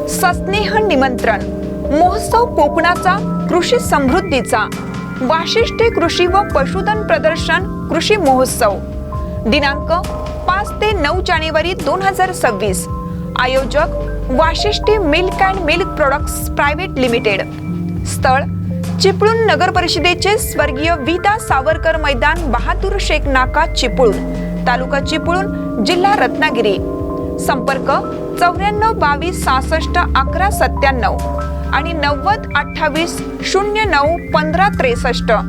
सस्नेह निमंत्रण महोत्सव कोकणाचा कृषी समृद्धीचा वाशिष्ठी कृषी व पशुधन प्रदर्शन कृषी महोत्सव दिनांक 5 ते 9 जानेवारी 2026। आयोजक Vashishthi milk and milk products private limited. स्थळ चिपळूण नगर परिषदेचे स्वर्गीय विदा सावरकर मैदान, बहादूर शेख नाका, चिपळूण, तालुका चिपळूण, जिल्हा रत्नागिरी। संपर्क 94 22 66 11 97 आणि 90 28 09 15 63।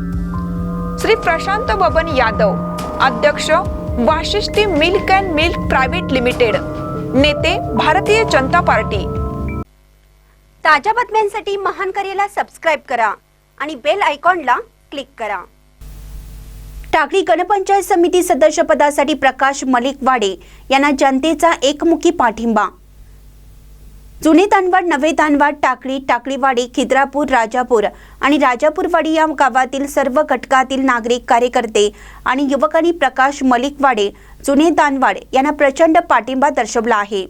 श्री प्रशांत बबन यादव, अध्यक्ष Vashishthi milk and milk private limited. नेते भारतीय जनता पार्टी। ताज्या बातम्यांसाठी महान करेला सबस्क्राइब करा आणि बेल आयकॉनला क्लिक करा। टाकळी गणपंचायत समिती सदस्य पदासाठी प्रकाश मलिकवाडे यांना जनतेचा एकमुखी पाठिंबा। जुने दानवाड, नवे दानवाड, टाकळी, टाकळीवाडी, खिद्रापूर, राजापूर आणि राजापूरवाडी या गावातील सर्व घटकातील नागरिक, कार्यकर्ते आणि युवकांनी प्रकाश मलिकवाडे, जुने दानवाड यांना प्रचंड पाठिंबा दर्शवला आहे।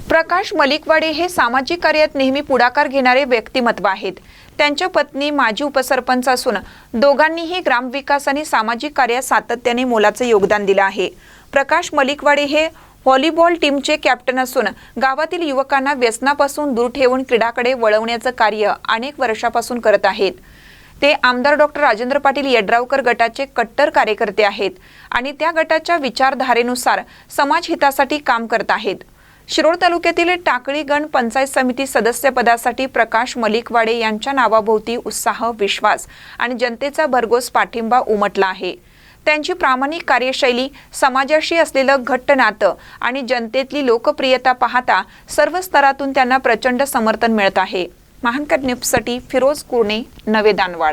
प्रकाश मलिकवाडे हे सामाजिक कार्यात नेहमी पुढाकार घेणारे व्यक्तिमत्व आहेत। त्यांच्या पत्नी माजी उपसरपंच असून दोघांनीही ग्रामविकास आणि सामाजिक कार्यात सातत्याने मोलाचे योगदान दिले आहे। प्रकाश मलिकवाडे हे व्हॉलीबॉल टीमचे कॅप्टन असून गावातील युवकांना व्यसनापासून दूर ठेवून क्रीडाकडे वळवण्याचे कार्य अनेक वर्षापासून करत आहेत। ते आमदार डॉक्टर राजेंद्र पाटील यड्रावकर गटाचे कट्टर कार्यकर्ते आहेत आणि त्या गटाच्या विचारधारेनुसार समाजहितासाठी काम करत आहेत। शिरोळ तालुक्यातील टाकळी गण पंचायत समिती सदस्य पदासाठी प्रकाश मलिकवाडे यांच्या नावाभोवती उत्साह, विश्वास आणि जनतेचा भरघोस पाठिंबा उमटला आहे। त्यांची प्रामाणिक कार्यशैली, समाजाशी असलेलं घट्ट नातं आणि जनतेतली लोकप्रियता पाहता सर्व स्तरातून त्यांना प्रचंड समर्थन मिळत आहे। महानकर न्यूजसाठी फिरोज कुर्णे, नवे दानवाड।